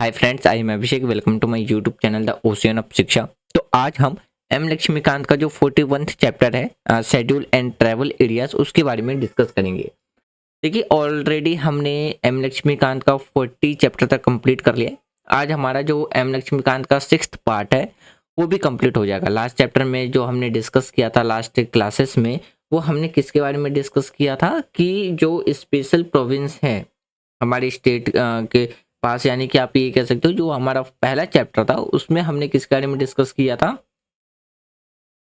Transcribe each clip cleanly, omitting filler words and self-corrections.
Hi friends, I am Abhishek. Welcome to my YouTube channel the ocean of Shiksha. तो आज हम M Laxmikant का जो 41th चैप्टर है शेड्यूल एंड ट्रैवल एरियाज उसके बारे में डिस्कस करेंगे। देखिए, ऑलरेडी हमने एम लक्ष्मीकांत का 40 चैप्टर तक कंप्लीट कर लिया है। आज हमारा जो एम लक्ष्मीकांत का 6th पार्ट है वो भी कंप्लीट हो जाएगा। लास्ट चैप्टर में जो हमने डिस्कस किया था लास्ट क्लासेस में, वो हमने किसके बारे में डिस्कस किया था कि जो स्पेशल प्रोविंस है हमारी स्टेट के पास, यानी कि आप ये कह सकते हो जो हमारा पहला चैप्टर था उसमें हमने किस बारे में डिस्कस किया था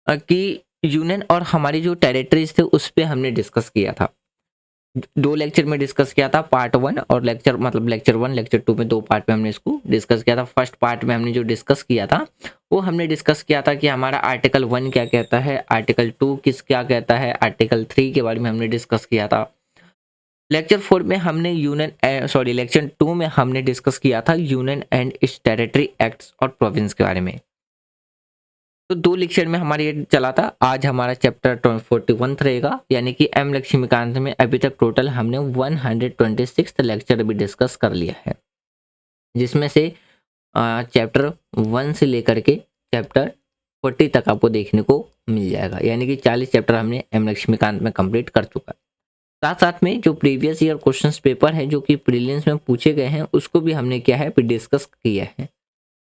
कि यूनियन और हमारी जो टेरिटरीज थे उस पे हमने डिस्कस किया था। दो लेक्चर में डिस्कस किया था, पार्ट 1 और लेक्चर 1 लेक्चर 2 में दो पार्ट में हमने इसको डिस्कस किया था। फर्स्ट पार्ट में हमने जो डिस्कस किया था वो हमने डिस्कस किया था कि हमारा आर्टिकल 1 क्या कहता है, आर्टिकल 2 किस क्या कहता है, आर्टिकल 3 के बारे में हमने डिस्कस किया था। लेक्चर 4 में हमने लेक्चर 2 में हमने डिस्कस किया था union and it's territory acts और प्रोविंस के बारे में। तो दो लेक्चर में हमारा ये चला था। आज हमारा चैप्टर 41 रहेगा, यानी कि एम लक्ष्मीकांत में अभी तक टोटल हमने 126 लेक्चर अभी डिस्कस कर लिया है, जिसमें से चैप्टर 1 से लेकर के चैप्टर 40 तक आपको देखने को मिल जाएगा, यानी कि 40 चैप्टर हमने एम लक्ष्मीकांत में कंप्लीट कर चुका है। साथ साथ में जो प्रीवियस ईयर क्वेश्चंस पेपर है जो कि प्रीलिम्स में पूछे गए हैं उसको भी हमने क्या है डिस्कस किया है,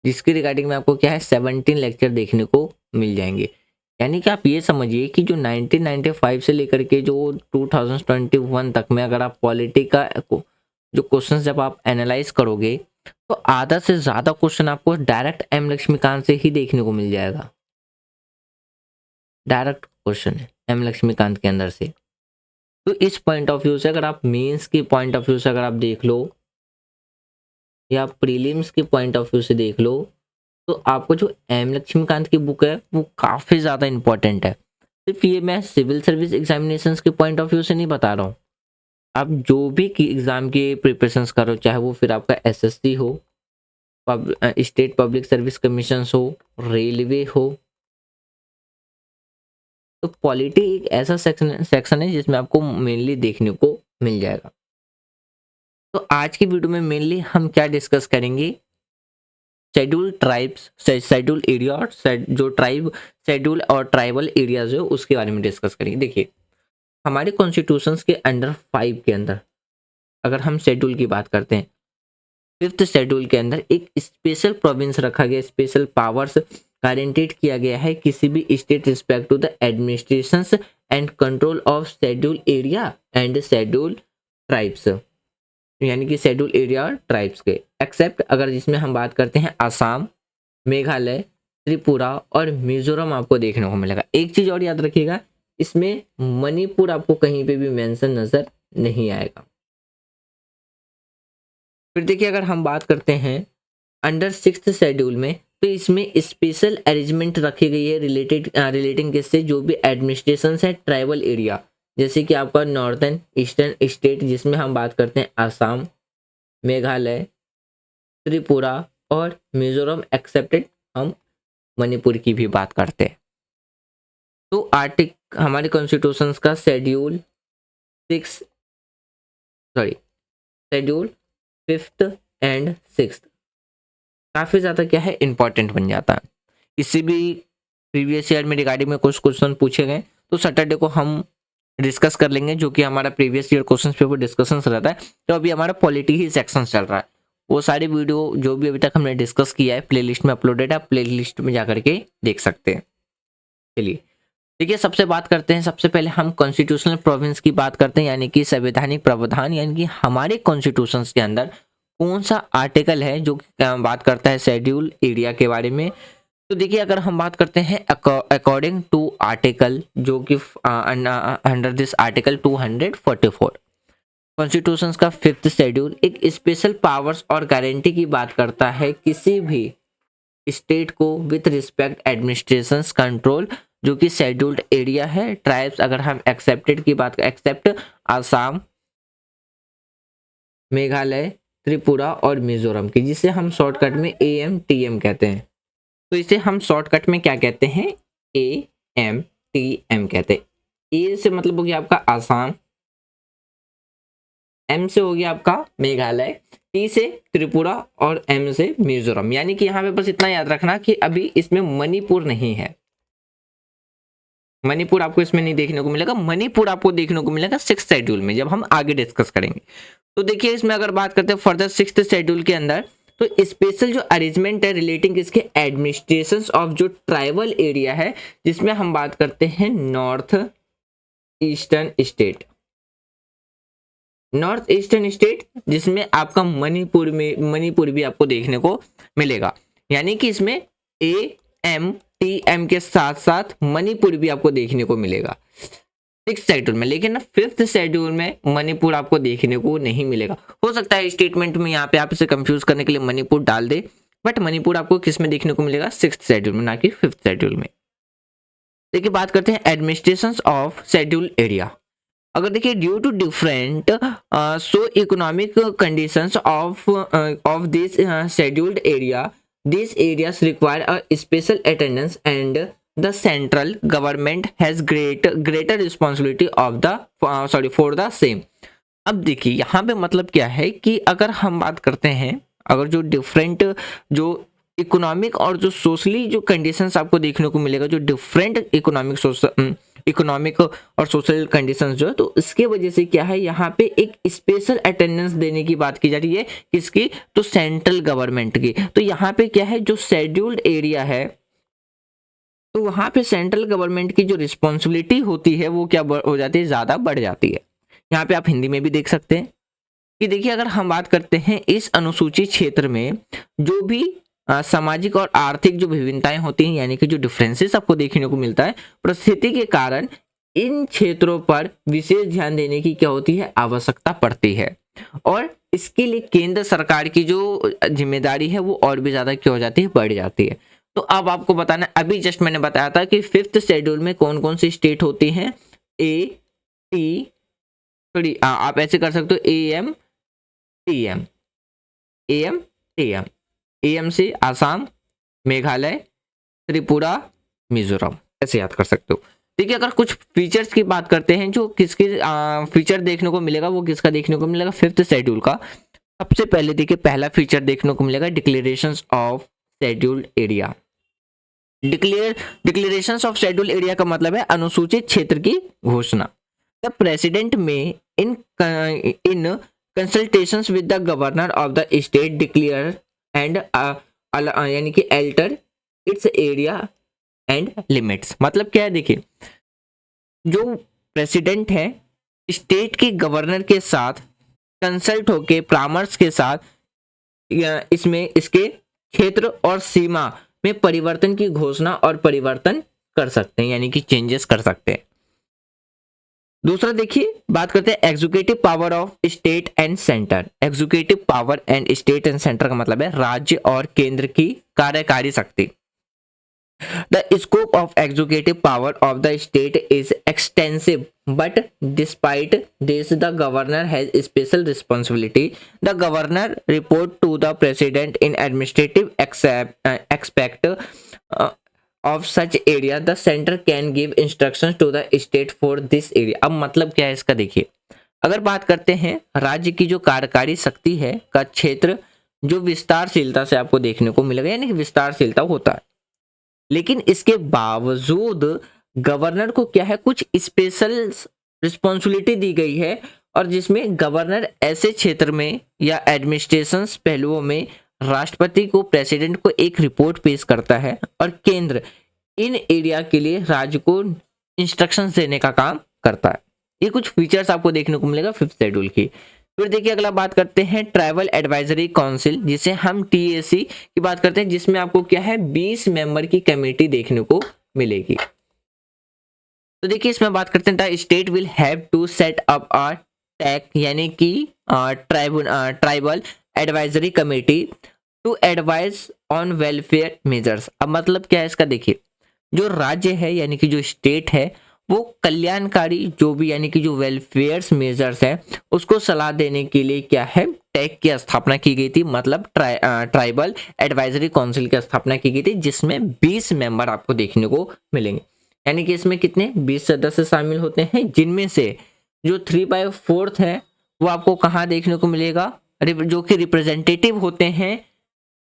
जिसके रिगार्डिंग में आपको क्या है 17 लेक्चर देखने को मिल जाएंगे। यानी कि आप ये समझिए कि जो 1995 से लेकर के जो 2021 तक में अगर आप पॉलिटी का जो क्वेश्चन जब आप एनालाइज करोगे तो आधा से ज़्यादा क्वेश्चन आपको डायरेक्ट एम लक्ष्मीकांत से ही देखने को मिल जाएगा। डायरेक्ट क्वेश्चन है एम लक्ष्मीकांत के अंदर से। तो इस पॉइंट ऑफ व्यू से अगर आप मेंस के पॉइंट ऑफ व्यू से अगर आप देख लो या प्रीलिम्स के पॉइंट ऑफ व्यू से देख लो, तो आपको जो एम लक्ष्मीकांत की बुक है वो काफ़ी ज़्यादा इंपॉर्टेंट है। सिर्फ ये मैं सिविल सर्विस एग्जामिनेशंस के पॉइंट ऑफ व्यू से नहीं बता रहा हूँ। आप जो भी एग्ज़ाम की प्रिपरेशंस करो, चाहे वो फिर आपका एसएससी हो, स्टेट पब्लिक सर्विस कमीशन हो, रेलवे हो, तो पॉलिटी एक ऐसा सेक्शन है जिसमें आपको मेनली देखने को मिल जाएगा। तो आज की वीडियो में मेनली हम क्या डिस्कस करेंगे, शेड्यूल ट्राइब्स, शेड्यूल एरिया और जो ट्राइब शेड्यूल और ट्राइबल एरियाज है उसके बारे में डिस्कस करेंगे। देखिए, हमारे कॉन्स्टिट्यूशंस के अंडर 5 के अंदर अगर हम शेड्यूल की बात करते हैं, 5th शेड्यूल के अंदर एक स्पेशल प्रोविंस रखा गया, स्पेशल पावर्स गारंटेड किया गया है किसी भी state respect to the administration and control of schedule area and schedule tribes, यानी कि शेड्यूल एरिया और ट्राइब्स के एक्सेप्ट अगर जिसमें हम बात करते हैं आसाम, मेघालय, त्रिपुरा और मिजोरम आपको देखने को मिलेगा। एक चीज और याद रखिएगा, इसमें मणिपुर आपको कहीं पे भी मेंशन नजर नहीं आएगा। फिर देखिए, अगर हम बात करते हैं अंडर 6th शेड्यूल में, तो इसमें स्पेशल अरेंजमेंट रखी गई है रिलेटिंग किससे, जो भी एडमिनिस्ट्रेशन है ट्राइबल एरिया, जैसे कि आपका नॉर्थर्न ईस्टर्न स्टेट जिसमें हम बात करते हैं आसाम, मेघालय, त्रिपुरा और मिजोरम एक्सेप्टेड हम मणिपुर की भी बात करते हैं। तो हमारे कॉन्स्टिट्यूशंस का शेड्यूल 5th एंड 6th काफ़ी ज़्यादा क्या है इंपॉर्टेंट बन जाता है। किसी भी प्रीवियस ईयर में रिगार्डिंग में कुछ क्वेश्चन पूछे गए तो सैटरडे को हम डिस्कस कर लेंगे, जो कि हमारा previous year question paper discussion रहता है। तो अभी हमारा पॉलिटी ही सेक्शन चल रहा है, वो सारी वीडियो जो भी अभी तक हमने डिस्कस किया है प्लेलिस्ट में अपलोडेड है, आप प्लेलिस्ट में जाकर के देख सकते हैं। चलिए देखिए, सबसे पहले हम कॉन्स्टिट्यूशनल प्रोविंस की बात करते हैं, यानी कि संवैधानिक प्रावधान, यानी कि हमारे कॉन्स्टिट्यूशंस के अंदर कौन सा आर्टिकल है जो बात करता है शेड्यूल एरिया के बारे में। तो देखिए, अगर हम बात करते हैं अकॉर्डिंग टू आर्टिकल, जो कि अंडर दिस आर्टिकल 244 कॉन्स्टिट्यूशंस का 5th शेड्यूल एक स्पेशल पावर्स और गारंटी की बात करता है किसी भी स्टेट को विथ रिस्पेक्ट एडमिनिस्ट्रेशन कंट्रोल, जो कि शेड्यूल्ड एरिया है। ट्राइब्स अगर हम एक्सेप्टेड की बात करें, एक्सेप्ट आसाम, मेघालय, त्रिपुरा और मिजोरम की, जिसे हम शॉर्टकट में AMTM कहते हैं। तो इसे हम शॉर्टकट में क्या कहते हैं, AMTM कहते हैं। ए से मतलब हो गया आपका आसाम, M से हो गया आपका मेघालय, टी से त्रिपुरा और एम से मिजोरम। यानी कि यहाँ पे बस इतना याद रखना कि अभी इसमें मणिपुर नहीं है, मणिपुर आपको इसमें नहीं देखने को मिलेगा। मणिपुर आपको देखने को मिलेगा 6th शेड्यूल में, जब हम आगे डिस्कस करेंगे। तो देखिए इसमें अगर बात करते हैं फर्दर 6th शेड्यूल के अंदर, तो स्पेशल जो अरेंजमेंट है रिलेटिंग इसके एडमिनिस्ट्रेशन ऑफ जो ट्राइबल एरिया है, जिसमें हम बात करते हैं north eastern state, north eastern state, जिसमें आपका मणिपुर भी आपको देखने को मिलेगा। यानी कि इसमें AMTM के साथ साथ मणिपुर भी आपको देखने को मिलेगा 6th शेड्यूल में। लेकिन 5th शेड्यूल में मणिपुर आपको देखने को नहीं मिलेगा। हो सकता है स्टेटमेंट में यहाँ पे आप इसे कंफ्यूज करने के लिए मणिपुर डाल दे, बट मणिपुर आपको किस में देखने को मिलेगा? 6th शेड्यूल में, ना कि 5th शेड्यूल में। देखिए बात करते हैं एडमिनिस्ट्रेशन ऑफ शेड्यूल एरिया। अगर देखिए due to different so economic conditions of this scheduled area, these areas require a special attendance and the central government has greater responsibility of the for the same। अब देखिए यहाँ पे मतलब क्या है कि अगर हम बात करते हैं, अगर जो डिफरेंट जो इकोनॉमिक और जो सोशली जो कंडीशंस आपको देखने को मिलेगा, जो डिफरेंट इकोनॉमिक और सोशल कंडीशंस जो है, तो इसके वजह से क्या है यहाँ पे एक स्पेशल अटेंडेंस देने की बात की जा रही है। किसकी? तो सेंट्रल गवर्नमेंट की। तो यहाँ पे क्या है, जो शेड्यूल्ड एरिया है, तो वहाँ पे सेंट्रल गवर्नमेंट की जो रिस्पॉन्सिबिलिटी होती है वो क्या हो जाती है? ज़्यादा बढ़ जाती है। यहाँ पे आप हिंदी में भी देख सकते हैं कि देखिए अगर हम बात करते हैं इस अनुसूचित क्षेत्र में जो भी सामाजिक और आर्थिक जो विभिन्नताएं होती हैं, यानी कि जो डिफरेंसेस आपको देखने को मिलता है, परिस्थिति के कारण इन क्षेत्रों पर विशेष ध्यान देने की क्या होती है? आवश्यकता पड़ती है। और इसके लिए केंद्र सरकार की जो जिम्मेदारी है वो और भी ज्यादा क्या हो जाती है? बढ़ जाती है। तो अब आपको बताना, अभी जस्ट मैंने बताया था कि 5th शेड्यूल में कौन कौन सी स्टेट होती हैं। आप ऐसे कर सकते हो AM से आसाम, मेघालय, त्रिपुरा, मिजोरम, ऐसे याद कर सकते हो। देखिए अगर कुछ फीचर्स की बात करते हैं, जो किसके फीचर देखने को मिलेगा, वो किसका देखने को मिलेगा? 5th शेड्यूल का। सबसे पहले देखिए पहला फीचर देखने को मिलेगा declarations of scheduled area. Declarations of schedule area का मतलब है अनुसूचित क्षेत्र की घोषणा। The president may in consultations with the governor of the state declare and यानी कि alter its area and limits. मतलब क्या है? देखिए जो प्रेसिडेंट है स्टेट के गवर्नर के साथ कंसल्ट होके परामर्श के साथ इसमें इसके क्षेत्र और सीमा में परिवर्तन की घोषणा और परिवर्तन कर सकते हैं, यानी कि चेंजेस कर सकते हैं। दूसरा देखिए बात करते हैं executive power of state and centre. Executive power and state and centre का मतलब है राज्य और केंद्र की कार्यकारी शक्ति। The scope of executive power of the state is extensive but despite this the governor has special responsibility. The governor report to the president in administrative expect of such area the center can give instructions to the state for this area। अब मतलब क्या है इसका? देखिए अगर बात करते हैं राज्य की जो कार्यकारी शक्ति है का क्षेत्र जो विस्तारशीलता से आपको देखने को मिलेगा, यानी कि विस्तारशीलता होता है, लेकिन इसके बावजूद गवर्नर को क्या है? कुछ स्पेशल रिस्पॉन्सिबिलिटी दी गई है, और जिसमें गवर्नर ऐसे क्षेत्र में या एडमिनिस्ट्रेशन पहलुओं में राष्ट्रपति को, प्रेसिडेंट को एक रिपोर्ट पेश करता है, और केंद्र इन एरिया के लिए राज्य को इंस्ट्रक्शंस देने का काम करता है। ये कुछ फीचर्स आपको देखने को मिलेगा 5th शेड्यूल की। फिर देखिए अगला बात करते हैं ट्राइबल एडवाइजरी काउंसिल, जिसे हम TAC की बात करते हैं, जिसमें आपको क्या है? 20 मेंबर की कमेटी देखने को मिलेगी। तो देखिए इसमें बात करते हैं the state will have to set up a TAC, यानी कि tribal advisory committee to advise on welfare measures. अब मतलब क्या है इसका? देखिए जो राज्य है यानी कि जो स्टेट है वो कल्याणकारी जो भी यानी कि जो वेलफेयर मेजर्स है उसको सलाह देने के लिए क्या है? टैग की स्थापना की गई थी, मतलब ट्राइबल एडवाइजरी काउंसिल की स्थापना की गई थी, जिसमें 20 मेंबर आपको देखने को मिलेंगे। यानी कि इसमें कितने? 20 सदस्य शामिल होते हैं, जिनमें से जो 3/4 है वो आपको कहाँ देखने को मिलेगा? जो कि रिप्रेजेंटेटिव होते हैं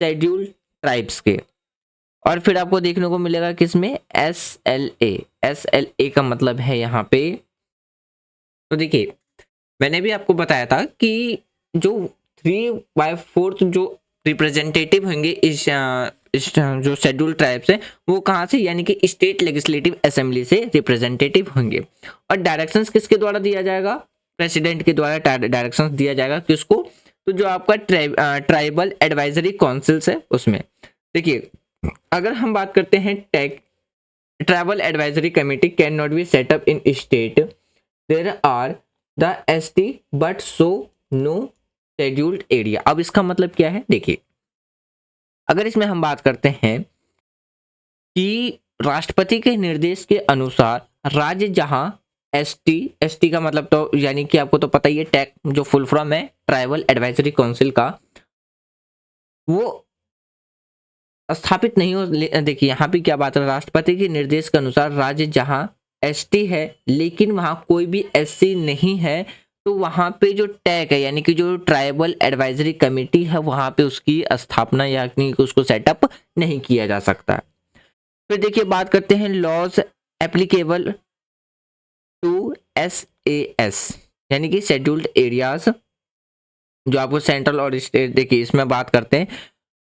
शेड्यूल ट्राइब्स के। और फिर आपको देखने को मिलेगा किसमें, SLA का मतलब है यहाँ पे, तो देखिए मैंने भी आपको बताया था कि जो 3/4 जो रिप्रेजेंटेटिव होंगे इस जो शेड्यूल ट्राइब्स है वो कहाँ से, यानी कि स्टेट लेजिस्लेटिव असेंबली से रिप्रेजेंटेटिव होंगे। और डायरेक्शंस किसके द्वारा दिया जाएगा, प्रेसिडेंट के द्वारा डायरेक्शंस दिया जाएगा। किसको, तो जो आपका ट्राइबल एडवाइजरी काउंसिल्स है उसमें। देखिए अगर हम बात करते हैं tribal advisory committee can not be set up in state, there are the ST but so no scheduled area. अब इसका मतलब क्या है, देखिए अगर इसमें हम बात करते हैं कि राष्ट्रपति के निर्देश के अनुसार राज्य जहां ST का मतलब तो यानी कि आपको तो पता ही है, टैक जो फुल फॉर्म है ट्राइबल एडवाइजरी काउंसिल का, वो स्थापित नहीं हो। देखिए यहाँ पे क्या बात है, राष्ट्रपति के निर्देश के अनुसार राज्य जहां ST है लेकिन वहां कोई भी SC नहीं है, तो वहां पे जो टैग है यानी कि जो ट्राइबल एडवाइजरी कमेटी है वहां पे उसकी स्थापना यानी कि उसको सेटअप नहीं किया जा सकता। फिर देखिए बात करते हैं लॉज एप्लीकेबल टू SAS यानी कि शेड्यूल्ड एरियाज, जो आपको सेंट्रल और स्टेट, देखिए इसमें बात करते हैं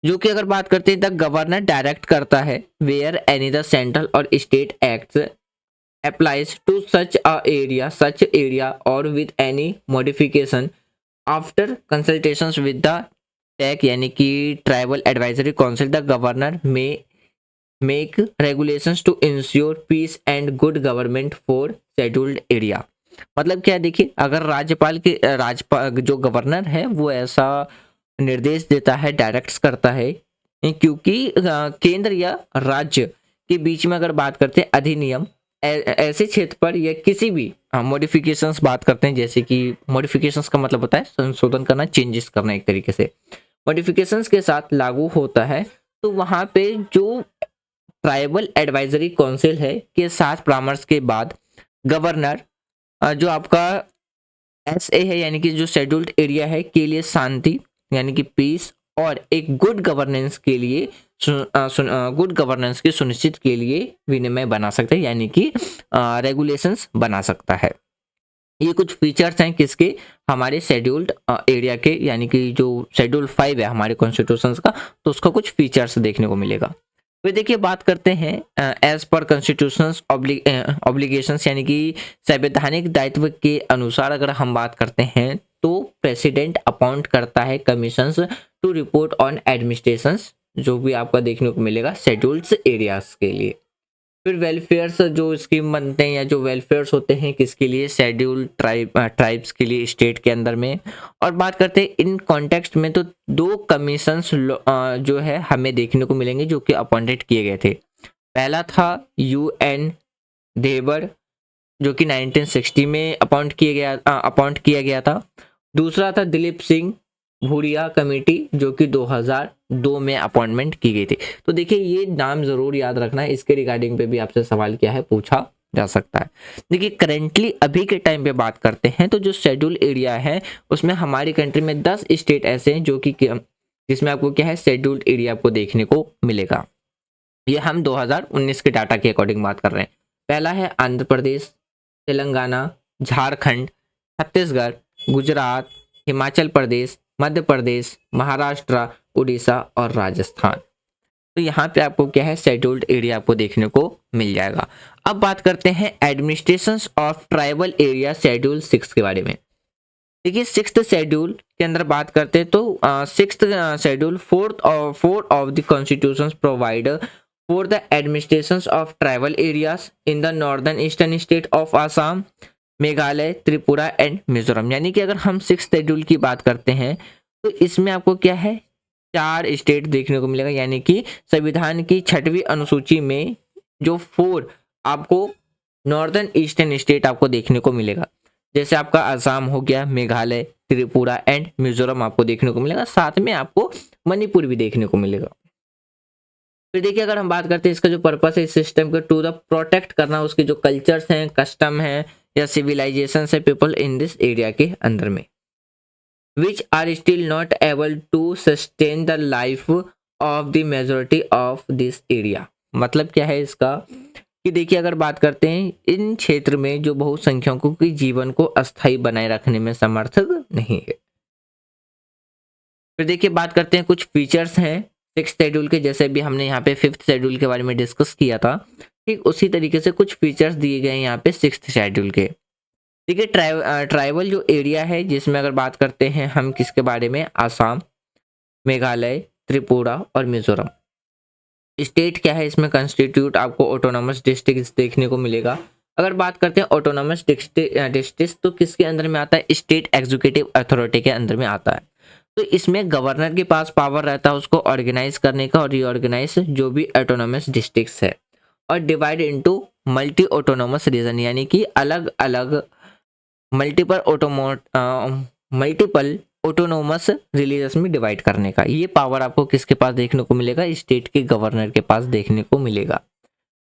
जो कि अगर बात करते हैं द गवर्नर डायरेक्ट करता है वेयर एनी द सेंट्रल और state acts applies to such area और with any modification after consultations with the TAC यानी कि tribal advisory council, the governor may make regulations to ensure peace and good government for scheduled area. मतलब क्या, देखिए अगर राज्यपाल जो governor है वो ऐसा निर्देश देता है, डायरेक्ट्स करता है, क्योंकि केंद्र या राज्य के बीच में अगर बात करते हैं अधिनियम ऐसे क्षेत्र पर या किसी भी मॉडिफिकेशंस बात करते हैं, जैसे कि मॉडिफिकेशंस का मतलब होता है संशोधन करना, चेंजेस करना एक तरीके से, मॉडिफिकेशंस के साथ लागू होता है, तो वहां पे जो ट्राइबल एडवाइजरी काउंसिल है के साथ परामर्श के बाद गवर्नर जो आपका SA है यानी कि जो शेड्यूल्ड एरिया है के लिए शांति यानी कि पीस और एक गुड गवर्नेंस के लिए गुड गवर्नेंस की सुनिश्चित के लिए विनिमय बना सकते हैं यानी कि रेगुलेशंस बना सकता है। ये कुछ फीचर्स हैं किसके, हमारे शेड्यूल्ड एरिया के, यानी कि जो शेड्यूल 5 है हमारे कॉन्स्टिट्यूशंस का, तो उसका कुछ फीचर्स देखने को मिलेगा। फिर देखिए बात करते हैं एज पर कॉन्स्टिट्यूशंस ऑब्लिगेशंस यानी कि संवैधानिक दायित्व के अनुसार अगर हम बात करते हैं तो प्रेसिडेंट अपॉइंट करता है commissions to report on administrations, जो भी आपका देखने को मिलेगा शेड्यूल्ड एरियाज के लिए। फिर वेलफेयर्स जो स्कीम बनते हैं या जो वेलफेयर्स होते हैं किसके लिए, शेड्यूल्ड ट्राइब्स के लिए स्टेट के अंदर में। और बात करते हैं इन कॉन्टेक्स्ट में तो 2 कमीशंस जो है हमें देखने को मिलेंगे जो कि अपॉइंटेड किए गए थे। पहला था UN देवर जो कि 1960 में अपॉइंट किया गया था। दूसरा था दिलीप सिंह भूरिया कमेटी जो कि 2002 में अपॉइंटमेंट की गई थी। तो देखिए ये नाम जरूर याद रखना है, इसके रिगार्डिंग पे भी आपसे सवाल क्या है पूछा जा सकता है। देखिए करेंटली अभी के टाइम पे बात करते हैं तो जो शेड्यूल एरिया है उसमें हमारी कंट्री में 10 स्टेट ऐसे हैं जो कि जिसमें आपको क्या है शेड्यूल्ड एरिया आपको देखने को मिलेगा। ये हम 2019 के डाटा के अकॉर्डिंग बात कर रहे हैं। पहला है आंध्र प्रदेश, तेलंगाना, झारखंड, छत्तीसगढ़, गुजरात, हिमाचल प्रदेश, मध्य प्रदेश, महाराष्ट्र, उड़ीसा और राजस्थान। तो यहाँ पे आपको क्या है शेड्यूल्ड एरिया आपको देखने को मिल जाएगा। अब बात करते हैं administration of tribal area schedule 6 के बारे में। देखिए 6th शेड्यूल के अंदर बात करते हैं तो 6th schedule 4th of the constitution provide for the administration of tribal areas in the northern eastern state of Assam, Meghalaya, Tripura and Mizoram. यानी कि अगर हम 6th शेड्यूल की बात करते हैं तो इसमें आपको क्या है 4 स्टेट देखने को मिलेगा, यानी कि संविधान की 6वीं अनुसूची में जो 4 आपको नॉर्दर्न ईस्टर्न स्टेट आपको देखने को मिलेगा, जैसे आपका आसाम हो गया, मेघालय, त्रिपुरा एंड मिजोरम आपको देखने को मिलेगा, साथ में आपको मणिपुर भी देखने को मिलेगा। फिर देखिए अगर हम बात करते हैं इसका जो पर्पस है इस सिस्टम का टू द प्रोटेक्ट करना उसके जो कल्चर्स हैं, कस्टम है या सिविलाइजेशन है पीपल इन दिस एरिया के अंदर में। which are still not able to sustain the life of the majority of this area। मतलब क्या है इसका कि देखिए अगर बात करते हैं इन क्षेत्र में जो बहुसंख्यकों के जीवन को अस्थायी बनाए रखने में समर्थक नहीं है। फिर देखिए बात करते हैं कुछ फीचर्स हैं सिक्स शेड्यूल के, जैसे भी हमने यहाँ पे फिफ्थ शेड्यूल के बारे में डिस्कस किया था, ठीक उसी तरीके से कुछ फीचर्स दिए गए हैं यहाँ पे सिक्स्थ शेड्यूल के। देखिए ट्राइबल जो एरिया है जिसमें अगर बात करते हैं हम किसके बारे में, आसाम, मेघालय, त्रिपुरा और मिजोरम। स्टेट क्या है इसमें कंस्टिट्यूट आपको ऑटोनॉमस डिस्ट्रिक्ट देखने को मिलेगा। अगर बात करते हैं ऑटोनॉमस डिस्ट्रिक्ट तो किसके अंदर में आता है, स्टेट एग्जीक्यूटिव अथॉरिटी के अंदर में आता है। तो इसमें गवर्नर के पास पावर रहता है उसको ऑर्गेनाइज करने का और रीऑर्गेनाइज जो भी ऑटोनॉमस डिस्ट्रिक्ट्स है, और divide into multi autonomous region, यानी कि अलग अलग मल्टीपल ऑटोनोमस रिलीजन्स में डिवाइड करने का ये पावर आपको किसके पास देखने को मिलेगा, स्टेट के गवर्नर के पास देखने को मिलेगा।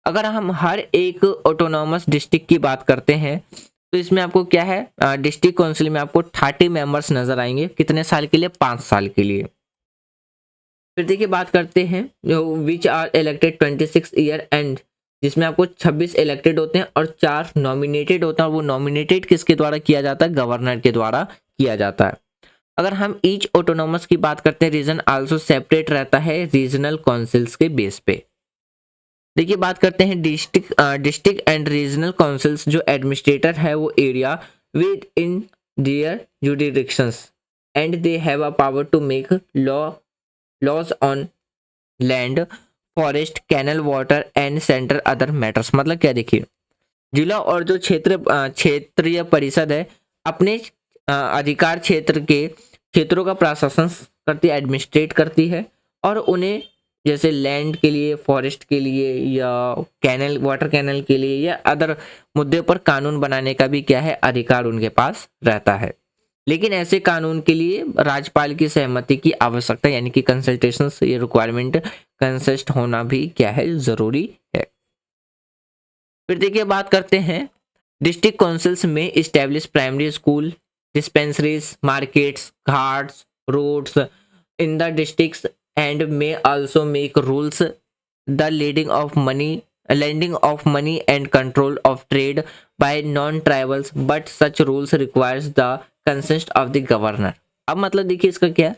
अगर हम हर एक ऑटोनोमस डिस्ट्रिक्ट की बात करते हैं तो इसमें आपको क्या है, डिस्ट्रिक्ट काउंसिल में आपको 30 मेंबर्स नजर आएंगे। कितने साल के लिए, 5 साल के लिए। फिर देखिए बात करते हैं जो which are elected 26 year and, जिसमें आपको 26 इलेक्टेड होते हैं और 4 नॉमिनेटेड होते हैं, और वो नॉमिनेटेड किसके द्वारा किया जाता है, गवर्नर के द्वारा किया जाता है। अगर हम ईच ऑटोनोमस की बात करते हैं, रीजन आल्सो सेपरेट रहता है रीजनल काउंसिल्स के बेस पे। देखिए बात करते हैं डिस्ट्रिक्ट एंड रीजनल काउंसिल्स जो एडमिनिस्ट्रेटर है वो area within their jurisdictions and they have a power to make laws on land, forest, canal water and centre other matters. मतलब क्या, देखिए जिला और जो क्षेत्रीय परिषद है अपने अधिकार क्षेत्र के क्षेत्रों का प्रशासन करती है, एडमिनिस्ट्रेट करती है, और उन्हें जैसे लैंड के लिए, फॉरेस्ट के लिए, या कैनल वाटर कैनल के लिए, या अदर मुद्दे पर कानून बनाने का भी क्या है, अधिकार उनके पास रहता है। लेकिन ऐसे कानून के लिए राज्यपाल की सहमति की आवश्यकता, यानी कि कंसल्टेशन, ये रिक्वायरमेंट कंसिस्ट होना भी क्या है, जरूरी है। फिर देखिए बात करते हैं डिस्ट्रिक्ट काउंसिल्स में establish primary school, dispensaries, markets, ghats, roads in the districts and may also make rules the lending of money and control of trade by non-tribals, but such rules requires the consent of the governor। अब मतलब देखिए इसका क्या है,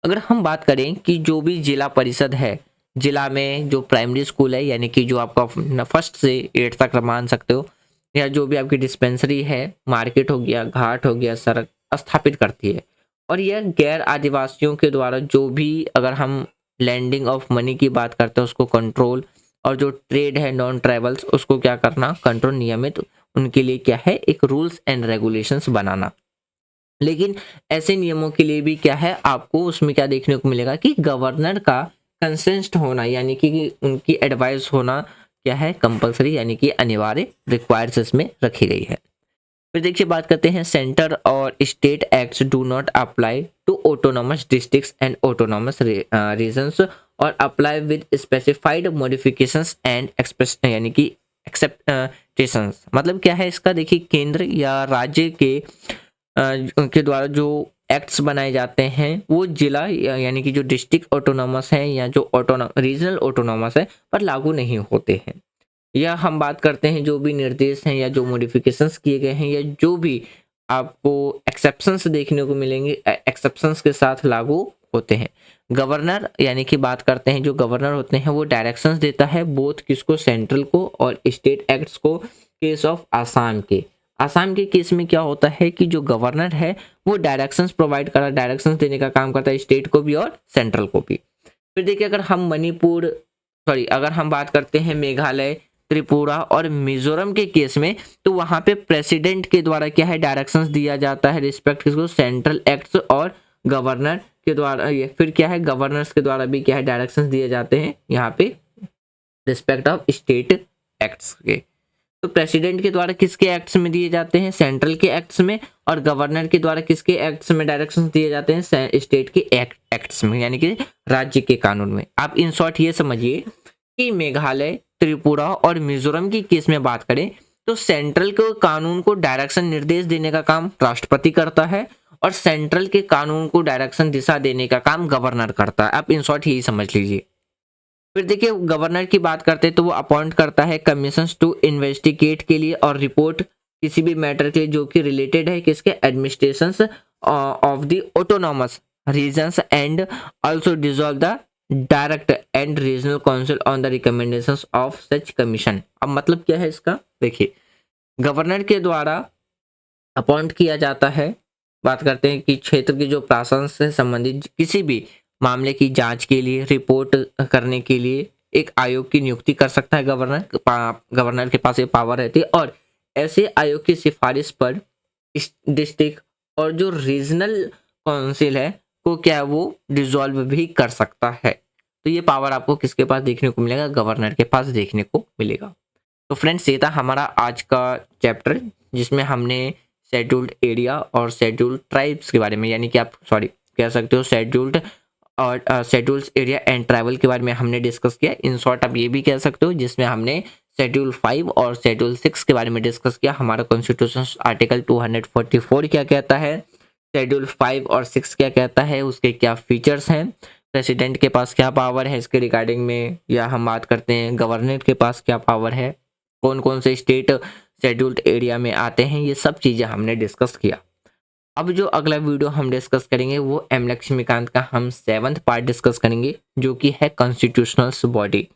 अगर हम बात करें कि जो भी जिला परिषद है, जिला में जो प्राइमरी स्कूल है, यानी कि जो आपका फर्स्ट से 8 तक मान सकते हो, या जो भी आपकी डिस्पेंसरी है, मार्केट हो गया, घाट हो गया, सड़क स्थापित करती है। और यह गैर आदिवासियों के द्वारा जो भी, अगर हम लैंडिंग ऑफ मनी की बात करते हैं उसको कंट्रोल, और जो ट्रेड है नॉन ट्राइबल्स उसको क्या करना, कंट्रोल, नियमित उनके लिए क्या है, एक रूल्स एंड रेगुलेशंस बनाना। लेकिन ऐसे नियमों के लिए भी क्या है, आपको उसमें क्या देखने को मिलेगा कि गवर्नर का कंसेंट होना, यानी कि उनकी एडवाइस होना क्या है, कंपलसरी, यानी कि अनिवार्य, रिक्वायर्स इसमें रखी गई है। फिर देखिए बात करते हैं सेंटर और state acts do not apply to autonomous districts and autonomous regions और apply with specified modifications and express, यानी कि एक्सेप्टेशंस। मतलब क्या है इसका, देखिए केंद्र या राज्य के द्वारा जो एक्ट्स बनाए जाते हैं वो जिला यानी कि जो डिस्ट्रिक्ट ऑटोनॉमस है या जो रीजनल ऑटोनॉमस है पर लागू नहीं होते हैं। या हम बात करते हैं जो भी निर्देश हैं या जो मॉडिफिकेशंस किए गए हैं या जो भी आपको एक्सेप्शंस देखने को मिलेंगे, एक्सेप्शंस के साथ लागू होते हैं। गवर्नर यानी कि बात करते हैं जो गवर्नर होते हैं वो डायरेक्शंस देता है बोथ किसको, सेंट्रल को और स्टेट एक्ट्स को। केस ऑफ आसाम के केस में क्या होता है कि जो गवर्नर है वो डायरेक्शंस प्रोवाइड कर, डायरेक्शंस देने का काम करता है स्टेट को भी और सेंट्रल को भी। फिर देखिए अगर हम बात करते हैं मेघालय, त्रिपुरा और मिजोरम के केस में, तो वहां पे प्रेसिडेंट के द्वारा क्या है, डायरेक्शंस दिया जाता है रिस्पेक्ट किसको, सेंट्रल एक्ट्स और गवर्नर के द्वारा। फिर क्या है, गवर्नर्स के द्वारा भी क्या है, डायरेक्शंस दिए जाते हैं यहाँ पे रिस्पेक्ट ऑफ स्टेट एक्ट्स के। तो प्रेसिडेंट के द्वारा किसके एक्ट्स में दिए जाते हैं, सेंट्रल के एक्ट्स में, और गवर्नर के द्वारा किसके एक्ट्स में डायरेक्शंस दिए जाते हैं, स्टेट के एक्ट्स में, यानी कि राज्य के कानून में। आप इन शॉर्ट ये समझिए कि मेघालय, त्रिपुरा और मिजोरम की केस में बात करें तो सेंट्रल के कानून को डायरेक्शन निर्देश देने का काम राष्ट्रपति करता है, और सेंट्रल के कानून को डायरेक्शन दिशा देने का काम गवर्नर करता है। आप इन शॉर्ट यही समझ लीजिए। फिर देखिए गवर्नर की बात करते हैं तो वो अपॉइंट करता है कमीशंस टू इन्वेस्टिगेट के लिए और रिपोर्ट किसी भी मैटर के लिए जो कि रिलेटेड है किसके administrations of the autonomous regions and also dissolve the direct and regional council on the recommendations of such commission. अब मतलब क्या है इसका, देखिए गवर्नर के द्वारा अपॉइंट किया जाता है, बात करते हैं कि क्षेत्र की जो प्रशासन से संबंधित किसी भी मामले की जांच के लिए रिपोर्ट करने के लिए एक आयोग की नियुक्ति कर सकता है गवर्नर। गवर्नर के पास ये पावर रहती है और ऐसे आयोग की सिफारिश पर डिस्ट्रिक्ट और जो रीजनल काउंसिल है को क्या वो डिसॉल्व भी कर सकता है। तो ये पावर आपको किसके पास देखने को मिलेगा, गवर्नर के पास देखने को मिलेगा। तो फ्रेंड्स ये था हमारा आज का चैप्टर जिसमें हमने शेड्यूल्ड एरिया और शेड्यूल्ड ट्राइब्स के बारे में, यानी कि आप कह सकते हो शेड्यूल्ड और शेड्यूल्ड एरिया एंड ट्राइबल के बारे में हमने डिस्कस किया। इन शॉर्ट आप ये भी कह सकते हो जिसमें हमने शेड्यूल 5 और शेड्यूल 6 के बारे में डिस्कस किया। हमारा कॉन्स्टिट्यूशन आर्टिकल 244 क्या कहता है, शेड्यूल 5 और 6 क्या कहता है, उसके क्या फीचर्स हैं, प्रेसिडेंट के पास क्या पावर है इसके रिगार्डिंग में, या हम बात करते हैं गवर्नर के पास क्या पावर है, कौन कौन से स्टेट शेड्यूल्ड एरिया में आते हैं, ये सब चीज़ें हमने डिस्कस किया। अब जो अगला वीडियो हम डिस्कस करेंगे वो एम लक्ष्मीकांत का हम 7th पार्ट डिस्कस करेंगे जो कि है कॉन्स्टिट्यूशनल बॉडी।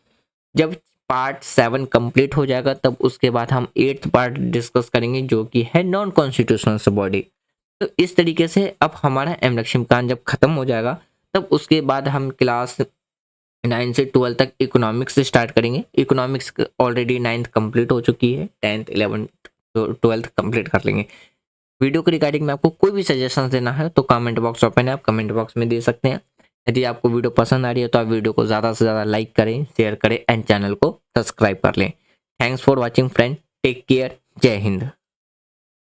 जब पार्ट 7 कंप्लीट हो जाएगा तब उसके बाद हम 8th पार्ट डिस्कस करेंगे जो कि है नॉन कॉन्स्टिट्यूशनल बॉडी। तो इस तरीके से अब हमारा एम लक्ष्मीकांत जब खत्म हो जाएगा तब उसके बाद हम क्लास 9 से 12 तक इकोनॉमिक्स से स्टार्ट करेंगे। इकोनॉमिक्स ऑलरेडी 9th कंप्लीट हो चुकी है, 10th 11th 12th कंप्लीट कर लेंगे। वीडियो के रिगार्डिंग में आपको कोई भी सजेशन देना है तो कमेंट बॉक्स ओपन है, आप कमेंट बॉक्स में दे सकते हैं। यदि आपको वीडियो पसंद आ रही है तो आप वीडियो को ज़्यादा से ज़्यादा लाइक करें, शेयर करें एंड चैनल को सब्सक्राइब कर लें। Thanks for watching friend, take care, जय हिंद।